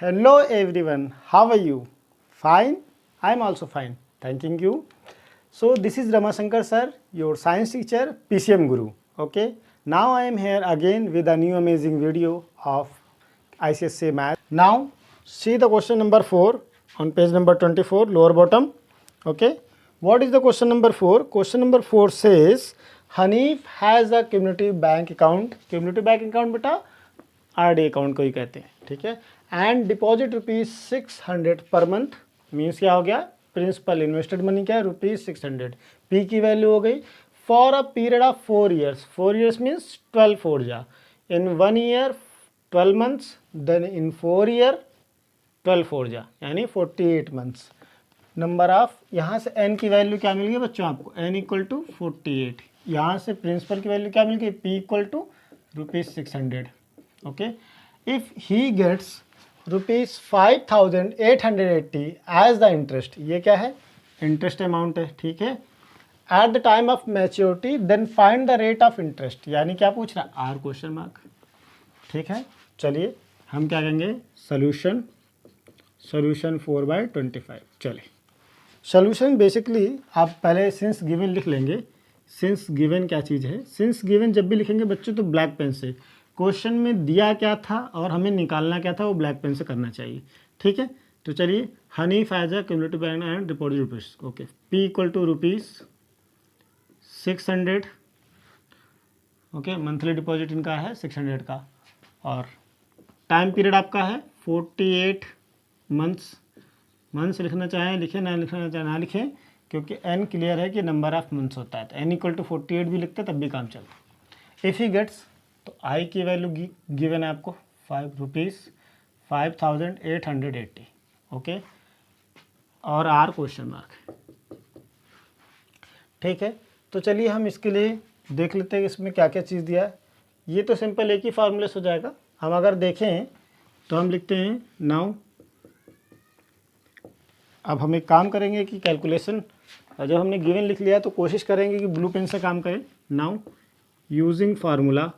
Hello everyone, how are you? Fine? I am also fine, thanking you. So this is Ramashankar sir, your science teacher, PCM Guru. Okay, now I am here again with a new amazing video of ICSE Math. Now see the question number 4 on page number 24, lower bottom. Okay, what is the question number 4? Question number 4 says Hanif has a cumulative bank account. Cumulative bank account बेटा RD account को ही कहते हैं, ठीक है. And deposit ₹600 per month means क्या हो गया, principal invested money क्या है ₹600. पी की वैल्यू हो गई for a period of 4 years. 4 years means 12 4 जा, इन 1 year 12 months, then in 4 year 12 4 जा, यानी 48 months. नंबर ऑफ, यहाँ से n की वैल्यू क्या मिल गई बच्चों आपको, n = 48. यहाँ से प्रिंसिपल की वैल्यू क्या मिल गई, p = ₹600. Okay, if he gets ₹5,880 as the interest, ये क्या है, इंटरेस्ट अमाउंट है, ठीक है. At the time of maturity then find the rate of interest, यानी क्या पूछ रहा है, आर क्वेश्चन मार्क, ठीक है. चलिए हम क्या करेंगे, सोल्यूशन 4/25. चलिए सोल्यूशन बेसिकली आप पहले सिंस गिवन लिख लेंगे. सिंस गिवन क्या चीज़ है, सिंस गिवन जब भी लिखेंगे बच्चों तो ब्लैक पेन से, क्वेश्चन में दिया क्या था और हमें निकालना क्या था वो ब्लैक पेन से करना चाहिए, ठीक है. तो चलिए, Hanif has a cumulative bank and deposit rupees. Okay, P = ₹600. Okay, monthly deposit इनका है 600 का, और टाइम पीरियड आपका है 48 मंथ्स. मंथ्स लिखना चाहें लिखें, ना लिखना चाहें ना लिखें, क्योंकि n क्लियर है कि नंबर ऑफ मंथ्स होता है. तो n = 48 भी लिखते तब भी काम चलता. इफ़ ही गेट्स, तो आई की वैल्यू गिवन है आपको ₹5,880. ओके, और आर क्वेश्चन मार्क, ठीक है. तो चलिए हम इसके लिए देख लेते हैं इसमें क्या क्या चीज़ दिया है. ये तो सिंपल एक ही फार्मूले से हो जाएगा. हम अगर देखें तो हम लिखते हैं नाउ. अब हम एक काम करेंगे कि कैलकुलेशन, जब हमने गिवन लिख लिया तो कोशिश करेंगे कि ब्लू पेन से काम करें. नाउ यूजिंग फार्मूला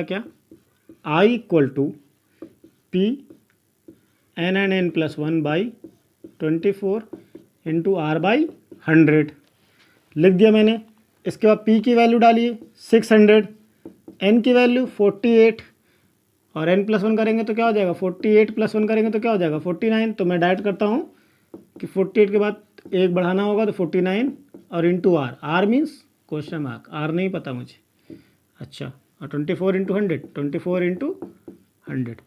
क्या, I = P n+1/24 × R/100 लिख दिया मैंने. इसके बाद P की वैल्यू डालिए 600, n की वैल्यू 48, और n+1 करेंगे तो क्या हो जाएगा, 48 + 1 करेंगे तो क्या हो जाएगा 49. तो मैं डायरेक्ट करता हूँ कि 48 के बाद एक बढ़ाना होगा तो 49, और into R. R means question mark, R नहीं पता मुझे. अच्छा, और 24 × 100, 24 × 100,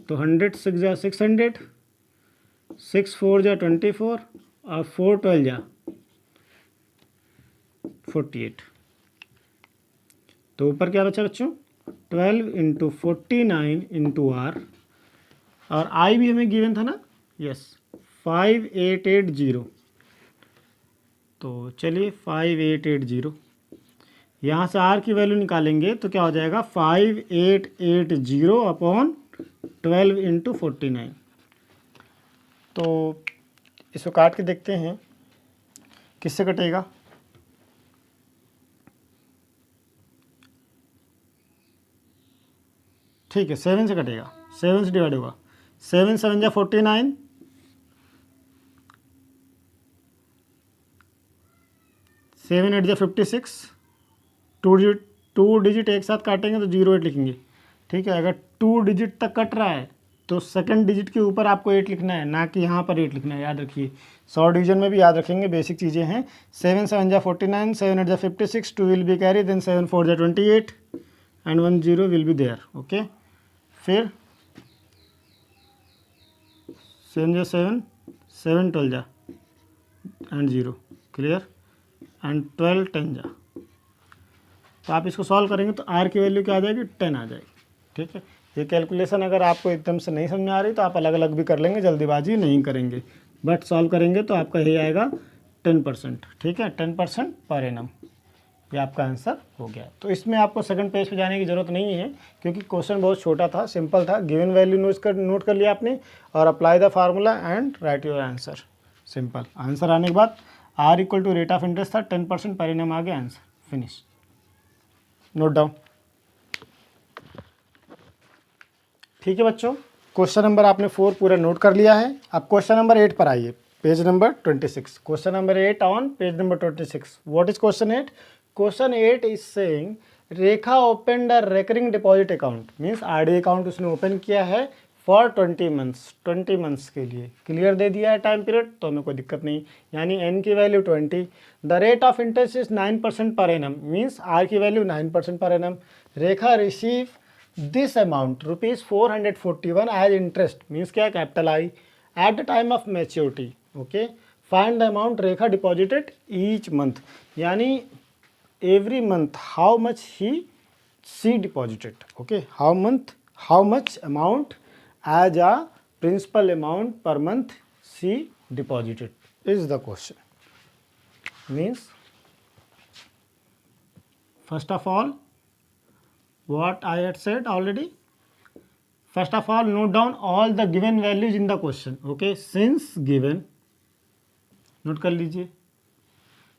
तो 100 6 जा 600, 6 4 जा 24, और 4 12 जा 48. तो ऊपर क्या बचा बच्चों, 12 × 49 × R, और I भी हमें गिवन था ना, यस 5880. तो चलिए 5880, यहाँ से R की वैल्यू निकालेंगे तो क्या हो जाएगा 5880/12 × 49. तो इसको काट के देखते हैं किससे कटेगा. ठीक है, 7 से कटेगा, 7 से डिवाइड होगा. 7 7 जा 49, 7 8 जा 56. 2 डिजिट एक साथ काटेंगे तो 08 लिखेंगे, ठीक है. अगर 2 डिजिट तक कट रहा है तो सेकंड डिजिट के ऊपर आपको 8 लिखना है, ना कि यहाँ पर 8 लिखना है. याद रखिए, 100 डिवीजन में भी याद रखेंगे, बेसिक चीज़ें हैं. 7 7 जा 49, 7 8 जा 56, 2 विल बी कैरी, देन 7 4 जा 28, and 1 0 will be there. Okay, फिर 7 जा 7, 7 12 जा एंड 0, क्लियर, एंड 12 10 जा. तो आप इसको सॉल्व करेंगे तो R की वैल्यू क्या आ जाएगी, 10 आ जाएगी, ठीक है. ये कैलकुलेशन अगर आपको एकदम से नहीं समझ में आ रही तो आप अलग अलग भी कर लेंगे, जल्दीबाजी नहीं करेंगे, बट सॉल्व करेंगे तो आपका यही आएगा 10%, ठीक है. 10% पर एनम, ये आपका आंसर हो गया. तो इसमें आपको सेकंड पेज पे जाने की ज़रूरत नहीं है, क्योंकि क्वेश्चन बहुत छोटा था, सिंपल था. गिवन वैल्यू नोट कर लिया आपने, और apply the formula and right your answer. Simple answer आने के बाद R = रेट ऑफ इंटरेस्ट था, 10% पर एनम आ गया आंसर. फिनिश. Note down. ठीक है बच्चों, क्वेश्चन नंबर आपने 4 पूरा नोट कर लिया है। अब क्वेश्चन नंबर 8 पर आइए, page number 26। Question number 8 on page number 26। What is question 8? Question 8 is saying Rekha open the recurring deposit account, means RD account उसने ओपन किया है फॉर 20 मंथ्स के लिए। क्लियर दे दिया है टाइम पीरियड, तो हमें कोई दिक्कत नहीं, यानी एन की value 20। The rate of interest is 9% per annum, means R की value 9% per annum. Rekha receive this amount rupees 441 as interest, means क्या, capital I, at the time of maturity. Okay, find the amount Rekha deposited each month, यानी every month how much she deposited. Okay, how much amount as a principal amount per month she deposited is the question. Means first of all what I had said already, first of all note down all the given values in the question. Okay, since given, note कर लीजिए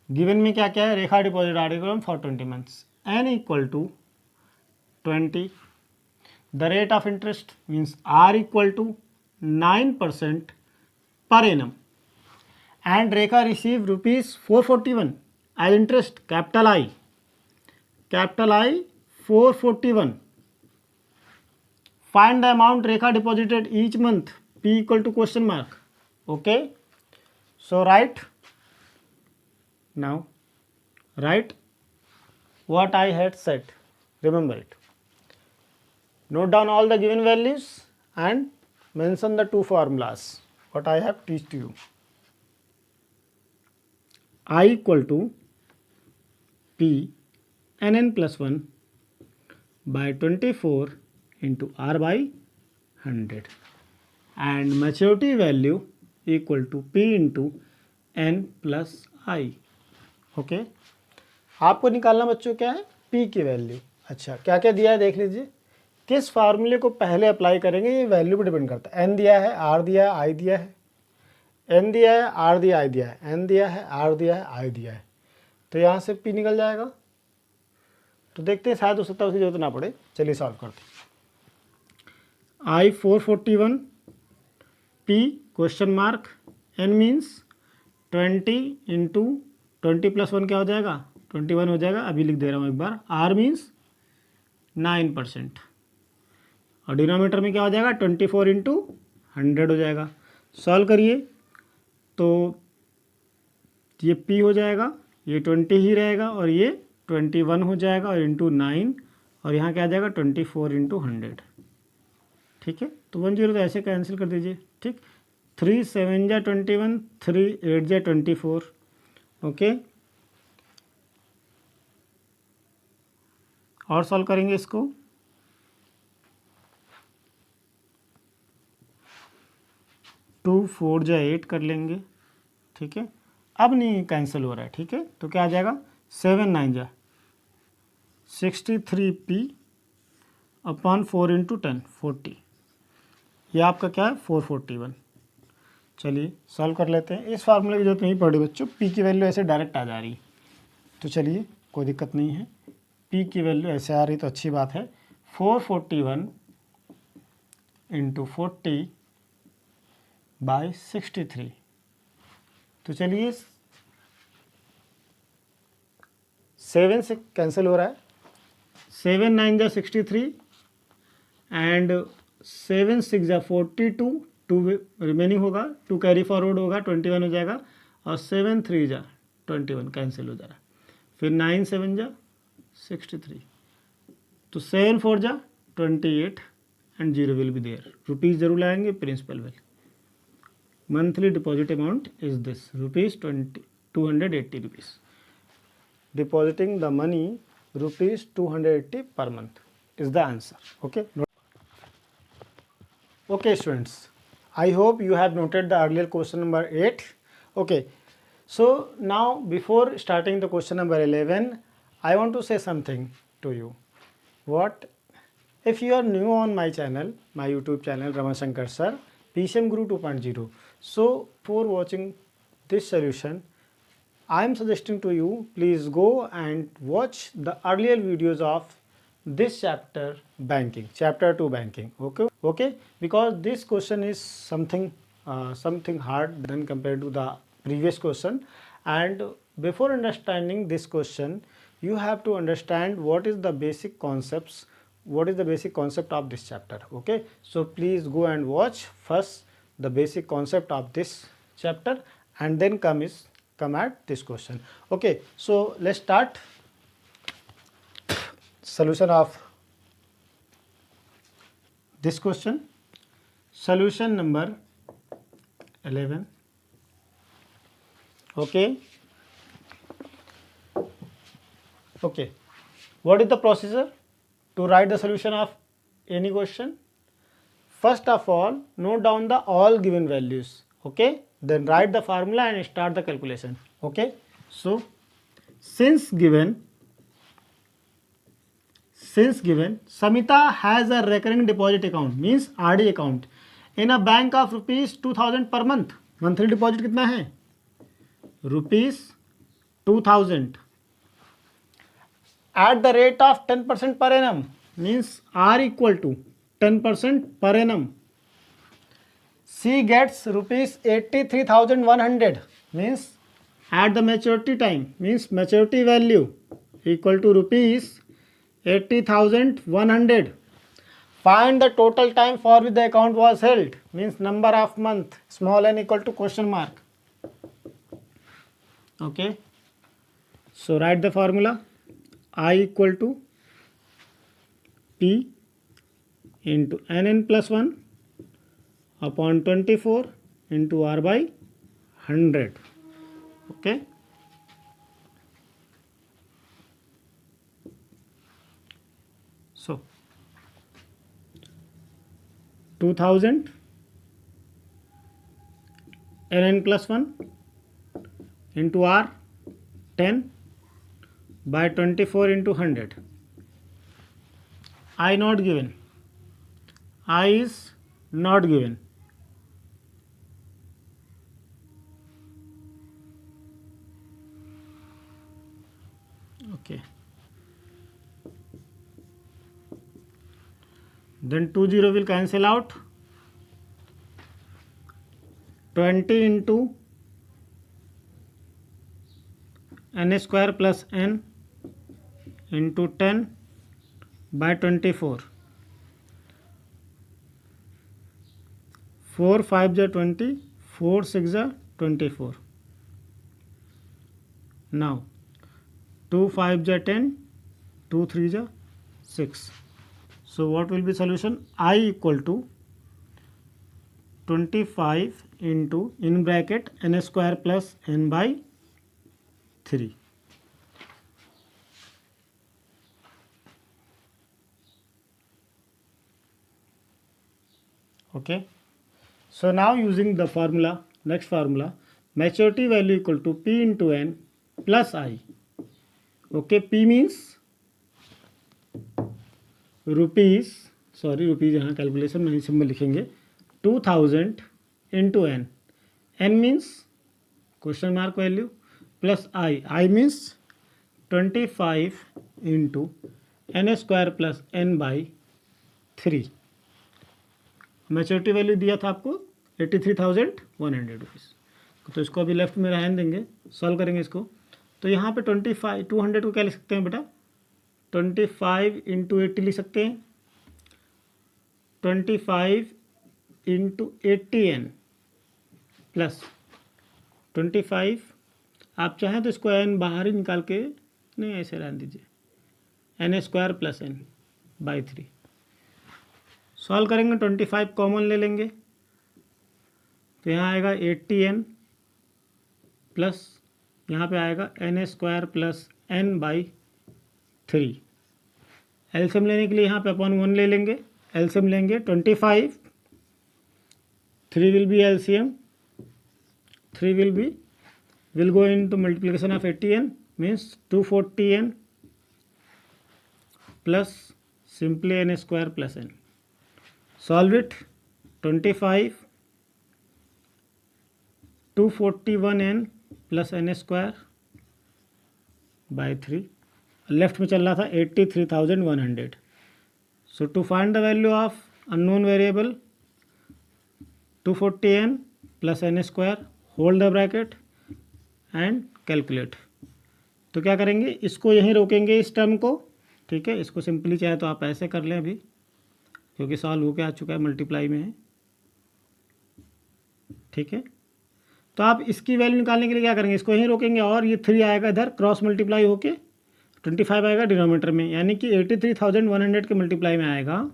given में क्या क्या है, Rekha deposit article for 20 months, n equal to 20, the rate of interest means R equal to 9% per annum, and Rekha received rupees 441 as interest, capital I 441. Find the amount Rekha deposited each month, P equal to question mark. Okay, so write what I had said, remember it. Note down all the given values and mention the two formulas what I have teach to you. I equal to P nn plus 1 by 24 into R by 100, and maturity value equal to P into n plus I. Okay, आपको निकालना बच्चों क्या है, P की value. अच्छा, क्या क्या दिया है देख लीजिए, किस फार्मूले को पहले अप्लाई करेंगे ये वैल्यू पर डिपेंड करता है। एन दिया है, आर दिया है, आई दिया है, एन दिया है, आर दिया, आई दिया है, एन दिया है, आर दिया है, आई दिया है, तो यहाँ से पी निकल जाएगा। तो देखते हैं, शायद हो सकता है उसकी जरूरत ना पड़े। चलिए सॉल्व करते हैं। I 441, P question mark, n means 20 into 20 plus 1 क्या हो जाएगा, 21 हो जाएगा, अभी लिख दे रहा हूँ एक बार। आर मीन्स 9%, और डिनोमीटर में क्या हो जाएगा, 24 इंटू 100 हो जाएगा। सॉल्व करिए तो ये P हो जाएगा, ये 20 ही रहेगा, और ये 21 हो जाएगा, और इंटू 9, और यहाँ क्या आ जाएगा 24 इंटू 100। ठीक है, तो 10 तो ऐसे कैंसिल कर दीजिए। ठीक, 3 7 जा 21, 3 8 जा 24। ओके, और सॉल्व करेंगे इसको। 2 4 जा 8 कर लेंगे। ठीक है, अब नहीं कैंसिल हो रहा है। ठीक है, तो क्या आ जाएगा, 7 9 जा 63P अपॉन 4 इंटू 10 40, ये आपका क्या है 441। चलिए सॉल्व कर लेते हैं। इस फार्मूले की जरूरत नहीं पड़ी बच्चों, P की वैल्यू ऐसे डायरेक्ट आ जा रही, तो चलिए कोई दिक्कत नहीं है। P की वैल्यू ऐसे आ रही तो अच्छी बात है। 441 इंटू 40 बाई 63, तो चलिए 7 से कैंसिल हो रहा है, 7 9 जा 63 एंड 7 6 जा 42, 2 रिमेनिंग होगा, 2 कैरी फॉरवर्ड होगा, 21 हो जाएगा, और 7 3 जा 21 कैंसिल हो जा रहा है। फिर 9 7 जा 63, तो 7 4 जा 28 and 0 will be there. Rupees जरूर लाएंगे, principal value. Monthly deposit amount is this rupees 280 rupees. Depositing the money rupees 280 per month is the answer. Okay. Okay students, I hope you have noted the earlier question number 8. Okay, so now before starting the question number 11, I want to say something to you. What? If you are new on my channel, my YouTube channel Ramashankar Sir, PCM Guru 2.0, so for watching this solution, I am suggesting to you, please go and watch the earlier videos of this chapter banking, chapter 2 banking. Okay, because this question is something hard than compared to the previous question, and before understanding this question you have to understand what is the basic concept of this chapter. Okay, so please go and watch first the basic concept of this chapter and then come at this question. Okay, so let's start solution of this question. Solution number 11. Okay, what is the procedure to write the solution of any question? First of all, note down the all given values. Okay, then write the formula and start the calculation. Okay, so since given Samita has a recurring deposit account, means RD account in a bank of rupees 2000 per month. Monthly deposit कितना है? rupees 2000 at the rate of 10% per annum, means R equal to 10% per annum. She gets rupees 83,100, means at the maturity time, means maturity value equal to rupees 80,100. Find the total time for which the account was held, means number of month, small n equal to question mark. Okay, so write the formula. I equal to P into NN plus 1 upon 24 into R by 100. Okay, so 2000 NN plus 1 into R 10 by 24 into 100. I not given. I is not given. Okay. Then 20 will cancel out. 20 into n square plus n into 10 by 24. 4 5 ja 20, 4 6 ja 24. Now 2 5 ja 10, 2 3 ja 6. So what will be solution? I equal to 25 into in bracket n square plus n by 3. Okay, so now using the formula, next formula, maturity value equal to P into N plus I. Okay, P means rupees, sorry rupees यहाँ calculation में सब में लिखेंगे 2000 into N. N means question mark value plus I means 25 into N square plus N by 3. Maturity value दिया था आपको 83,100 rupees. तो इसको अभी लेफ्ट में रहने देंगे, सॉल्व करेंगे इसको. तो यहाँ पे 200 को क्या लिख सकते हैं बेटा? 25 इंटू 80 लिख सकते हैं. 25 इंटू 80n प्लस 25. आप चाहें तो इसको n बाहर ही निकाल के, नहीं ऐसे रहने दीजिए, n square plus n by 3. Solve करेंगे 25 कॉमन ले लेंगे तो यहाँ आएगा 80n प्लस यहाँ पे आएगा n square plus n by 3. LCM लेने के लिए यहाँ पे अपन 1 ले लेंगे. एलसीएम लेंगे 25, 3 will be LCM, 3 will go into multiplication of 80n means 240n plus simply n square plus n. Solve it. 25 241n plus n square by 3 left में चल रहा था 83,100. So to find the value of unknown variable 240n plus n square, hold the bracket and calculate. तो क्या करेंगे, इसको यहीं रोकेंगे इस टर्म को, ठीक है. इसको सिंपली चाहे तो आप ऐसे कर लें अभी, क्योंकि सॉल्व होके आ चुका है, मल्टीप्लाई में है, ठीक है. तो आप इसकी वैल्यू निकालने के लिए क्या करेंगे, इसको यहीं रोकेंगे और ये 3 आएगा इधर, क्रॉस मल्टीप्लाई होके 25 आएगा डिनोमीटर में, यानी कि 83,100 के मल्टीप्लाई में आएगा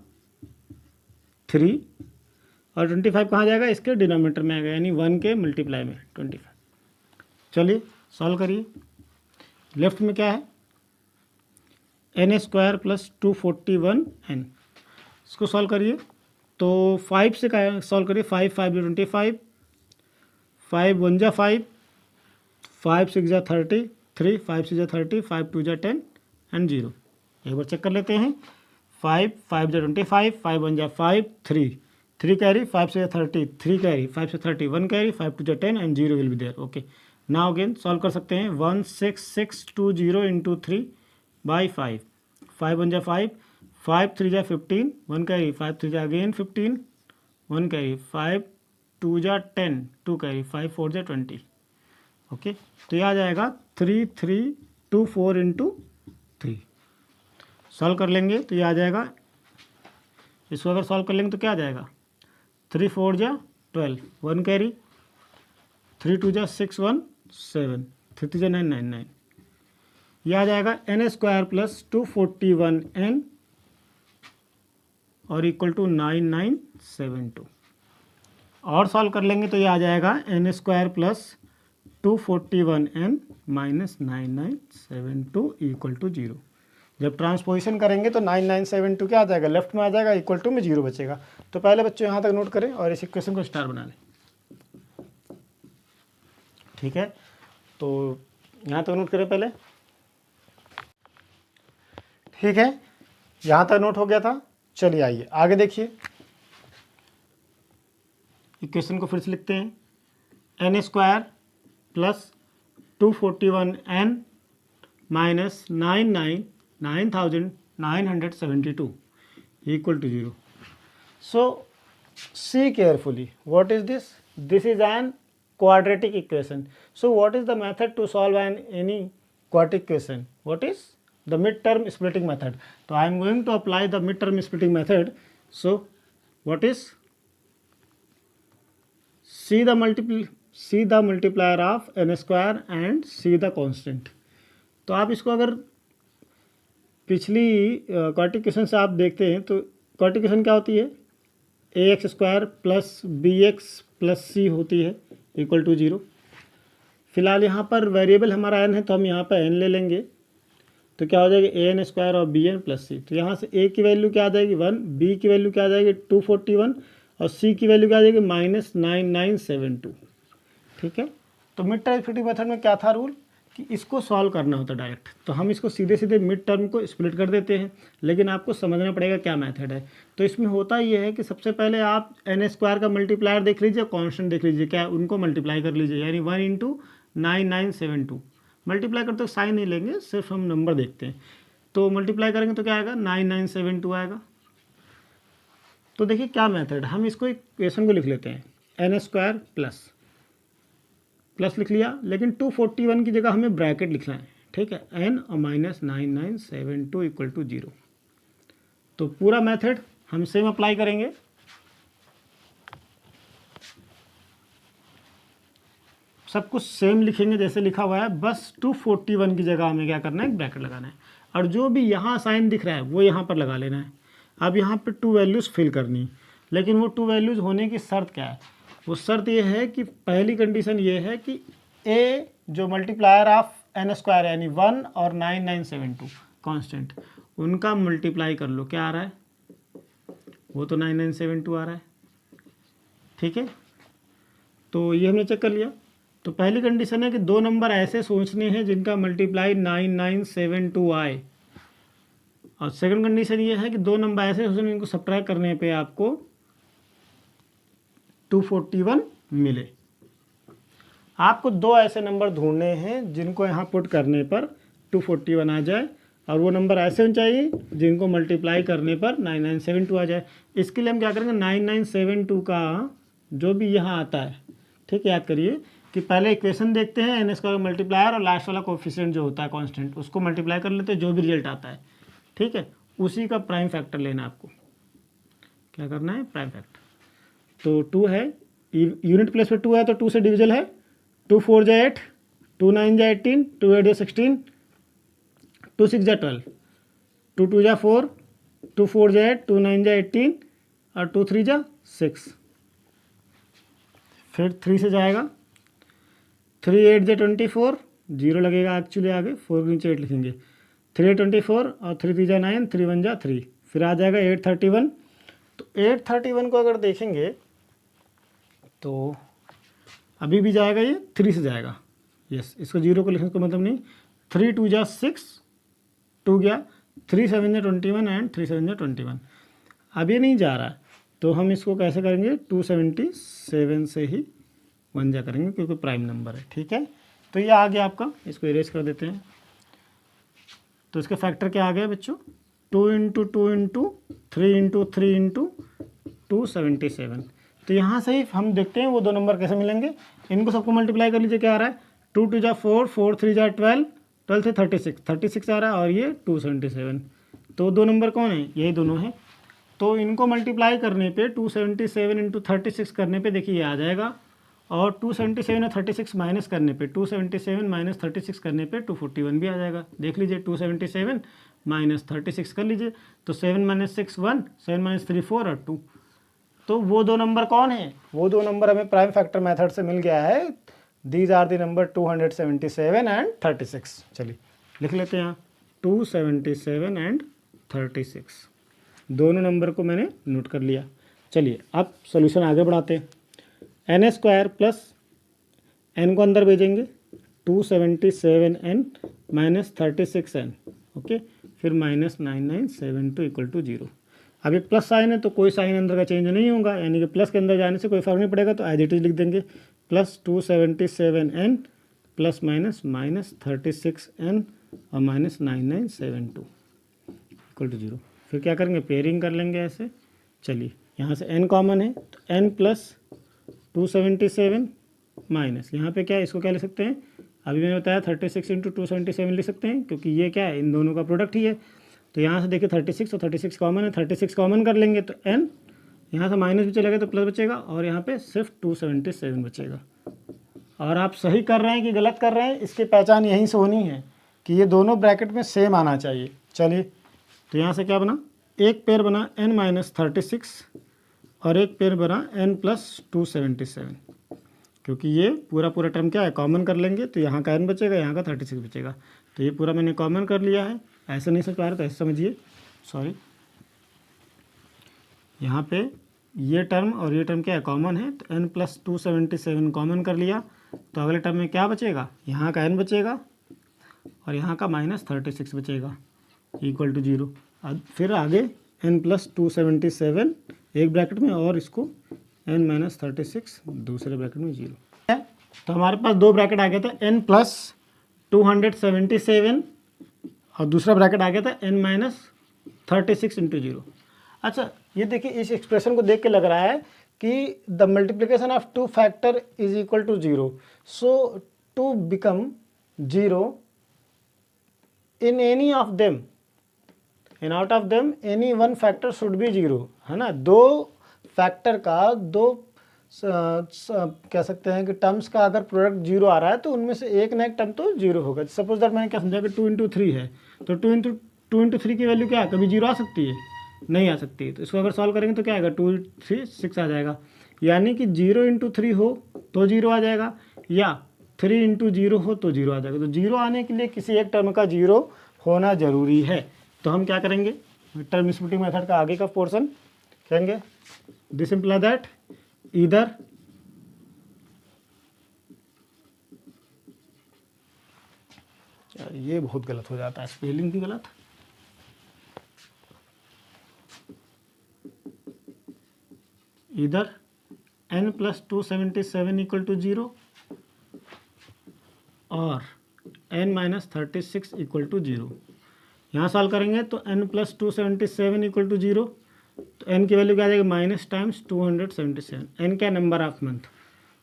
3 और 25 कहाँ जाएगा, इसके डिनोमीटर में आएगा, यानी 1 के मल्टीप्लाई में 25. चलिए सॉल्व करिए. लेफ्ट में क्या है, एन स्क्वायर प्लस 241n. इसको सॉल्व करिए. तो 5 से क्या सॉल्व करिए, 5 5 25, 5 1 जा 5, 5 6 जा 30, 3 5 6 जा 30, 5 2 जा 10 एंड 0. एक बार चेक कर लेते हैं. 5 5 जा 25, 5 1 जा 5, 3 कैरी, 5 से 30, 3 कैरी, 5 से 30, 1 कैरी, 5 2 जा 10 and 0 will be there. Okay, now again solve कर सकते हैं. 16620 इंटू 3 बाई 5, 5 1 जा 5, 5 3 जा 15, 1 कैरी, 5 3 जा अगेन 15, 1 कैरी, 5 2 जा 10, 2 कैरी, 5 4 जा 20. ओके, तो यह आ जाएगा 3324 इंटू 3. सॉल्व कर लेंगे तो ये आ जाएगा, इसको अगर सॉल्व कर लेंगे तो क्या आ जाएगा, 3 4 जा 12, 1 कैरी, 3 2 जा 6 1 7, 3 3 जा 9 9 9. यह आ जाएगा एन स्क्वायर प्लस 241n और इक्वल टू 9972. और सॉल्व कर लेंगे तो ये आ जाएगा n square plus 241n minus 9972 equal to 0. जब ट्रांसपोजिशन करेंगे तो 9972 क्या आ जाएगा, लेफ्ट में आ जाएगा, इक्वल टू में 0 बचेगा. तो पहले बच्चों यहाँ तक नोट करें और इस इक्वेशन को स्टार बना लें, ठीक है. तो यहाँ तक नोट करें पहले, ठीक है. यहाँ तक नोट हो गया था. चलिए आइए आगे देखिए. इक्वेशन को फिर से लिखते हैं. N square plus 241n minus 9972 equal to 0. So see carefully, what is this? This is an quadratic equation. So what is the method to solve any quadratic equation? What is the midterm splitting method? So I am going to apply the midterm splitting method. So what is, see the multiplier of n square and see the constant. तो आप इसको अगर पिछली quadratic equation से आप देखते हैं तो क्वाड्रेटिक इक्वेशन क्या होती है, ax square plus bx plus c होती है इक्वल टू 0. फिलहाल यहाँ पर वेरिएबल हमारा n है तो हम यहाँ पर n ले लेंगे. तो क्या हो जाएगा, an स्क्वायर और bn प्लस c. तो यहाँ से a की वैल्यू क्या आ जाएगी 1, b की वैल्यू क्या आ जाएगी 241 और c की वैल्यू क्या आ जाएगी माइनस 9972. ठीक है. तो मिड टर्म स्प्लिटिंग मेथड में क्या था रूल कि इसको सॉल्व करना होता डायरेक्ट, तो हम इसको सीधे सीधे मिड टर्म को स्प्लिट कर देते हैं, लेकिन आपको समझना पड़ेगा क्या मेथड है. तो इसमें होता ये है कि सबसे पहले आप एन स्क्वायर का मल्टीप्लायर देख लीजिए, कांस्टेंट देख लीजिए, क्या उनको मल्टीप्लाई कर लीजिए, यानी 1 इंटू 9972. मल्टीप्लाई करते साइन नहीं लेंगे, सिर्फ हम नंबर देखते हैं. तो मल्टीप्लाई करेंगे तो क्या आएगा 9972 आएगा. तो देखिए क्या मेथड, हम इसको इक्वेशन को लिख लेते हैं, एन स्क्वायर प्लस लिख लिया, लेकिन 241 की जगह हमें ब्रैकेट लिखना है, ठीक है, n और माइनस 9972 इक्वल टू 0. तो पूरा मेथड हम सेम अप्लाई करेंगे. सब कुछ सेम लिखेंगे जैसे लिखा हुआ है, बस 241 की जगह हमें क्या करना है, ब्रैकेट लगाना है, और जो भी यहाँ साइन दिख रहा है वो यहाँ पर लगा लेना है. अब यहाँ पे 2 वैल्यूज़ फिल करनी, लेकिन वो 2 वैल्यूज़ होने की शर्त क्या है, वो शर्त ये है कि पहली कंडीशन ये है कि a जो मल्टीप्लायर ऑफ एन स्क्वायर यानी 1 और 9972 कांस्टेंट, उनका मल्टीप्लाई कर लो, क्या आ रहा है, वो तो 9972 आ रहा है. ठीक है. तो ये हमने चेक कर लिया. तो पहली कंडीशन है कि 2 नंबर ऐसे सोचने हैं जिनका मल्टीप्लाई 9972 आए, और सेकंड कंडीशन ये है कि 2 नंबर ऐसे सोचने जिनको सब्ट्रैक्ट करने पे आपको 241 मिले. आपको 2 ऐसे नंबर ढूंढने हैं जिनको यहाँ पुट करने पर 241 आ जाए, और वो नंबर ऐसे होने चाहिए जिनको मल्टीप्लाई करने पर 9972 आ जाए। इसके लिए हम क्या करेंगे, 9972 का जो भी यहाँ आता है, ठीक है, याद करिए कि पहले इक्वेशन देखते हैं एन स्क्वायर मल्टीप्लायर और लास्ट वाला कोफिशिएंट जो होता है कांस्टेंट, उसको मल्टीप्लाई कर लेते हैं, जो भी रिजल्ट आता है, ठीक है, उसी का प्राइम फैक्टर लेना है आपको। क्या करना है, प्राइम फैक्टर। तो 2 है, यूनिट प्लेस पे 2 है तो 2 से डिविजल है, 2 4 जा 8, 2 9 जा 18, 2 8 जा 16, 2 6 जा 12, 2 2 जा 4, 2 4 जा 8, 2 9 जा 18 और 2 3 जा 6। फिर 3 से जाएगा, 3 8 जा 24, 0 लगेगा एक्चुअली आगे, 4 के नीचे 8 लिखेंगे, 3 8 24 और 3 3 जा 9, 3 1 जा 3, फिर आ जाएगा 8 31। तो 8 31 को अगर देखेंगे तो अभी भी जाएगा, ये 3 से जाएगा, यस, इसको 0 को लिखने का मतलब नहीं। 3 2 जा 6, 2 गया, 3 7 जा 21 एंड 3 7 जा 21। अब ये नहीं जा रहा है तो हम इसको कैसे करेंगे, 277 से ही 1 जा करेंगे क्योंकि प्राइम नंबर है, ठीक है। तो ये आ गया आपका, इसको इरेज कर देते हैं। तो इसका फैक्टर क्या आ गया बच्चों, 2 × 2 × 3 × 3 × 277। तो यहाँ से ही हम देखते हैं वो दो नंबर कैसे मिलेंगे। इनको सबको मल्टीप्लाई कर लीजिए, क्या आ रहा है, 2 2 जा 4, 4 3 जा 12, 12 से 36 आ रहा है और ये 277। तो दो नंबर कौन है, यही दोनों हैं। तो इनको मल्टीप्लाई करने पे 277 × 36 करने पे देखिए ये आ जाएगा, और 277 और 36 माइनस करने पे 277 माइनस 36 करने पे 241 भी आ जाएगा। देख लीजिए 277 माइनस 36 कर लीजिए, तो 7 - 6 1, 7 - 3 4 और 2। तो वो दो नंबर कौन है, वो दो नंबर हमें प्राइम फैक्टर मेथड से मिल गया है। These are the number 277 and 36। चलिए लिख लेते हैं यहाँ 277 एंड 36, दोनों नंबर को मैंने नोट कर लिया। चलिए अब सॉल्यूशन आगे बढ़ाते हैं। n² प्लस n को अंदर भेजेंगे, 277n माइनस 36n, ओके, फिर माइनस 9972 = 0। अब ये प्लस साइन है तो कोई साइन अंदर का चेंज नहीं होगा, यानी कि प्लस के अंदर जाने से कोई फर्क नहीं पड़ेगा, तो एज इट इज लिख देंगे, plus 277n plus minus minus 36n और माइनस 9972 = 0। फिर क्या करेंगे, पेयरिंग कर लेंगे ऐसे। चलिए यहाँ से n कॉमन है तो n प्लस 277 माइनस, यहाँ पे क्या है, इसको क्या लिख सकते हैं, अभी मैंने बताया 36 × 277 लिख सकते हैं क्योंकि ये क्या है, इन दोनों का प्रोडक्ट ही है। तो यहाँ से देखिए 36 और 36 कॉमन है, 36 कॉमन कर लेंगे तो n, यहाँ से माइनस भी चलेगा तो प्लस बचेगा, और यहाँ पे सिर्फ 277 बचेगा। और आप सही कर रहे हैं कि गलत कर रहे हैं, इसकी पहचान यहीं से होनी है कि ये दोनों ब्रैकेट में सेम आना चाहिए। चलिए तो यहाँ से क्या बना, एक पेयर बना n - 36 और एक पेयर बना n + 277, क्योंकि ये पूरा टर्म क्या है, कॉमन कर लेंगे तो यहाँ का n बचेगा, यहाँ का 36 बचेगा। तो ये पूरा मैंने कॉमन कर लिया है, ऐसे नहीं समझ पा रहे तो ऐसे समझिए, सॉरी, यहाँ पे ये टर्म और ये टर्म क्या है, कॉमन है, तो n + 277 कॉमन कर लिया, तो अगले टर्म में क्या बचेगा, यहाँ का n बचेगा और यहाँ का -36 बचेगा = 0। अब फिर आगे n + 277 एक ब्रैकेट में और इसको n - 36 दूसरे ब्रैकेट में 0 है। तो हमारे पास दो ब्रैकेट आ गया था, n + 277 और दूसरा ब्रैकेट आ गया था n - 36 × 0। अच्छा ये देखिए, इस एक्सप्रेशन को देख के लग रहा है कि the multiplication of two factor is equal to 0, so to become 0 in any of them, in out of them any one factor should be 0, है ना। दो फैक्टर का, दो कह सकते हैं कि टर्म्स का अगर प्रोडक्ट 0 आ रहा है तो उनमें से एक ना एक टर्म तो 0 होगा। सपोज दैट मैंने क्या समझा कि 2 × 3 है, तो 2 × 3 की वैल्यू क्या है, कभी 0 आ सकती है, नहीं आ सकती है। तो इसको अगर सॉल्व करेंगे तो क्या आएगा, 2 3 6 आ जाएगा, यानी कि 0 × 3 हो तो 0 आ जाएगा, या 3 × 0 हो तो 0 आ जाएगा। तो 0 आने के लिए किसी एक टर्म का 0 होना जरूरी है। तो हम क्या करेंगे, टर्म स्प्लिटिंग मेथड का आगे का पोर्शन कहेंगे, दिस इम्प्लाई दैट ईदर ये बहुत गलत हो जाता है, स्पेलिंग भी गलत, ईदर n + 277 = 0 और n - 36 = 0। यहाँ सॉल्व करेंगे तो n + 277 = 0, तो n की वैल्यू क्या आ जाएगी माइनस टाइम्स 277। n क्या नंबर ऑफ मंथ,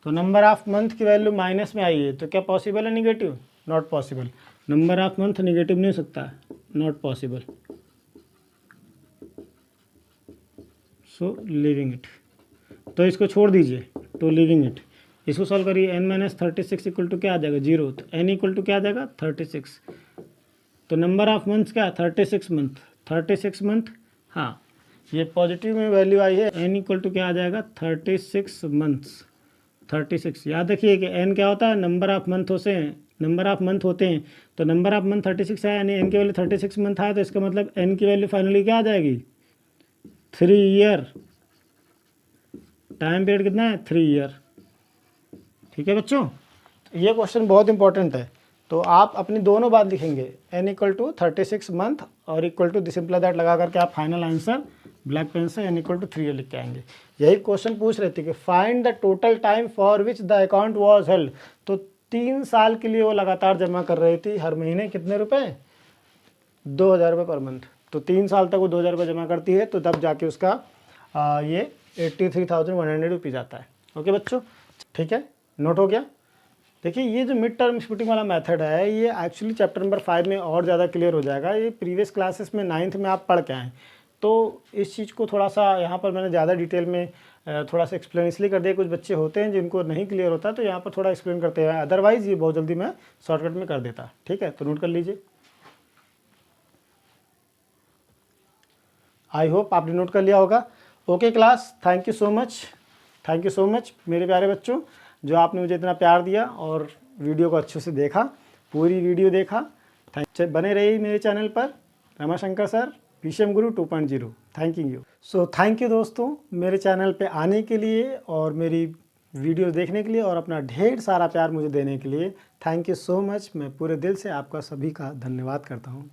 तो नंबर ऑफ मंथ की वैल्यू माइनस में आई है तो क्या पॉसिबल है negative, not possible. Number of month negative नहीं हो सकता, not possible, so living it. तो इसको छोड़ दीजिए, तो लिविंग इट। इसको सॉल्व करिए, n - 36 = क्या आ जाएगा 0, तो n = क्या आ जाएगा 36। तो नंबर ऑफ मंथ्स क्या 36 मंथ, 36 मंथ। हाँ, ये पॉजिटिव में वैल्यू आई है, n = क्या आ जाएगा 36 मंथ्स। 36 याद रखिए कि n क्या होता है नंबर ऑफ मंथ होते हैं, नंबर ऑफ मंथ होते हैं। तो नंबर ऑफ मंथ 36 है, यानी n की वैल्यू 36 मंथ आया, तो इसका मतलब n की वैल्यू फाइनली क्या आ जाएगी 3 ईयर। टाइम पीरियड कितना है 3 ईयर। ठीक है बच्चों, तो ये क्वेश्चन बहुत इंपॉर्टेंट है। तो आप अपनी दोनों बात लिखेंगे, n = 36 मंथ और equal to this imply that लगा करके आप फाइनल आंसर ब्लैक पेन से n = 3 ईयर लिख के आएंगे। यही क्वेश्चन पूछ रहे थे कि find the total time for which the account was held. तो 3 साल के लिए वो लगातार जमा कर रही थी, हर महीने कितने रुपए 2000 रुपये पर मंथ। तो 3 साल तक वो 2000 रुपये जमा करती है, तो तब जाके उसका ये 83,100 रुपीज़ आता है। ओके बच्चों, ठीक है, नोट हो गया। देखिए ये जो मिड टर्म स्प्लिटिंग वाला मेथड है, ये एक्चुअली चैप्टर नंबर 5 में और ज़्यादा क्लियर हो जाएगा। ये प्रीवियस क्लासेस में 9th में आप पढ़ के आएँ, तो इस चीज़ को थोड़ा सा यहाँ पर मैंने ज़्यादा डिटेल में थोड़ा सा एक्सप्लेन इसलिए कर दिया। कुछ बच्चे होते हैं जिनको नहीं क्लियर होता, तो यहाँ पर थोड़ा एक्सप्लेन करते हैं, अदरवाइज़ ये बहुत जल्दी मैं शॉर्टकट में कर देता। ठीक है, तो नोट कर लीजिए। आई होप आपने नोट कर लिया होगा। Okay class, thank you so much, thank you so much मेरे प्यारे बच्चों, जो आपने मुझे इतना प्यार दिया और वीडियो को अच्छे से देखा, पूरी वीडियो देखा। बने रहिए मेरे चैनल पर, Ramashankar sir PCM Guru 2.0। Thank you. So thank you दोस्तों मेरे चैनल पे आने के लिए और मेरी वीडियो देखने के लिए और अपना ढेर सारा प्यार मुझे देने के लिए। Thank you so much. मैं पूरे दिल से आपका सभी का धन्यवाद करता हूँ।